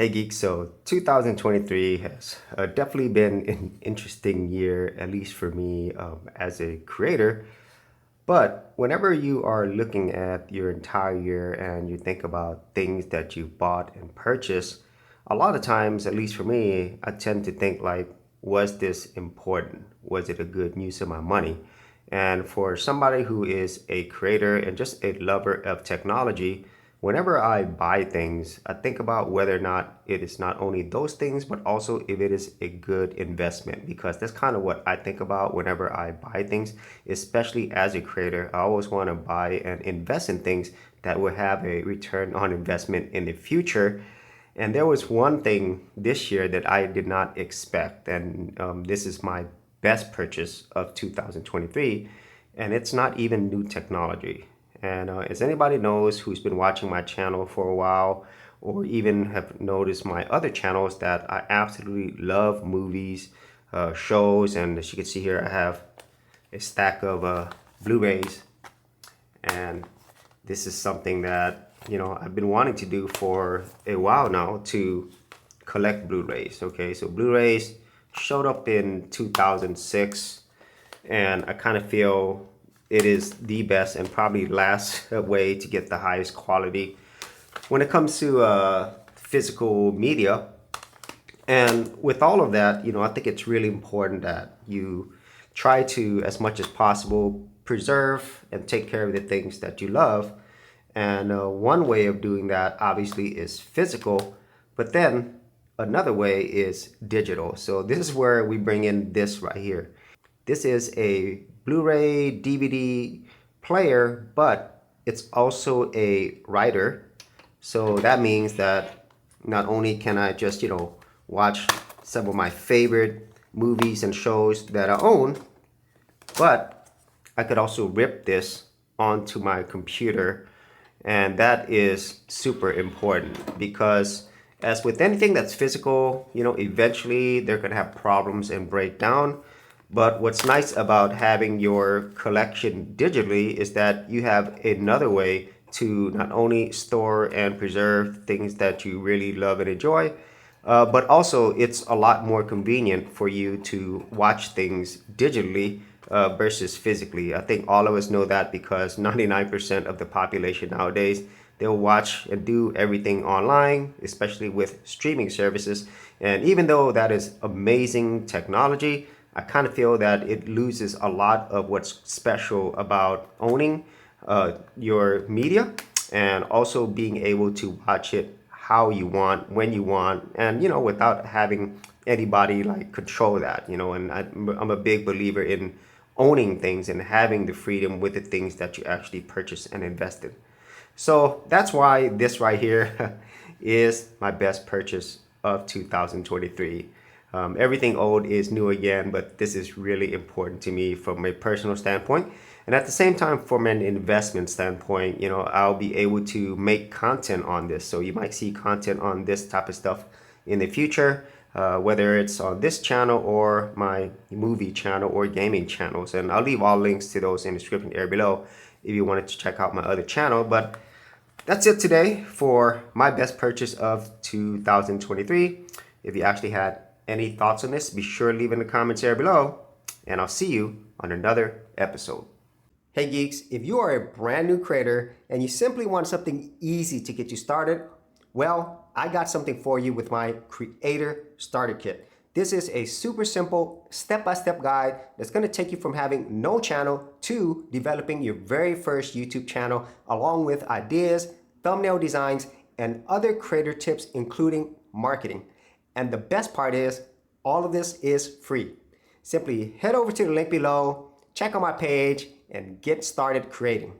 Hey Geek, so 2023 has definitely been an interesting year, at least for me as a creator. But whenever you are looking at your entire year and you think about things that you bought and purchased, a lot of times, at least for me, I tend to think like, was this important? Was it a good use of my money? And for somebody who is a creator and just a lover of technology, whenever I buy things, I think about whether or not it is not only those things, but also if it is a good investment, because that's kind of what I think about whenever I buy things, especially as a creator. I always want to buy and invest in things that will have a return on investment in the future. And there was one thing this year that I did not expect, and this is my best purchase of 2023, and it's not even new technology. And as anybody knows who's been watching my channel for a while, or even have noticed my other channels, that I absolutely love movies, shows, and as you can see here, I have a stack of Blu-rays, and this is something that I've been wanting to do for a while now, to collect Blu-rays. Okay, so Blu-rays showed up in 2006, and I kind of feel it is the best and probably last way to get the highest quality when it comes to physical media. And with all of that, I think it's really important that you try to, as much as possible, preserve and take care of the things that you love. And one way of doing that obviously is physical, but then another way is digital. So this is where we bring in this right here. This is a Blu-ray DVD player, but it's also a writer. So that means that not only can I just, watch some of my favorite movies and shows that I own, but I could also rip this onto my computer. And that is super important, because as with anything that's physical, eventually they're going to have problems and break down. But what's nice about having your collection digitally is that you have another way to not only store and preserve things that you really love and enjoy, but also it's a lot more convenient for you to watch things digitally versus physically. I think all of us know that, because 99% of the population nowadays, they'll watch and do everything online, especially with streaming services. And even though that is amazing technology, I kind of feel that it loses a lot of what's special about owning your media, and also being able to watch it how you want, when you want, and without having anybody like control that. And I'm a big believer in owning things and having the freedom with the things that you actually purchase and invest in. So that's why this right here is my best purchase of 2023. Everything old is new again, but this is really important to me from a personal standpoint. And at the same time, from an investment standpoint, I'll be able to make content on this. So you might see content on this type of stuff in the future, whether it's on this channel or my movie channel or gaming channels. And I'll leave all links to those in the description area below if you wanted to check out my other channel. But that's it today for my best purchase of 2023. If you actually had any thoughts on this, be sure to leave in the comments area below, and I'll see you on another episode. Hey geeks, if you are a brand new creator and you simply want something easy to get you started, well, I got something for you with my Creator Starter Kit. This is a super simple step-by-step guide that's going to take you from having no channel to developing your very first YouTube channel, along with ideas, thumbnail designs, and other creator tips, including marketing. And the best part is, all of this is free. Simply head over to the link below, check out my page, and get started creating.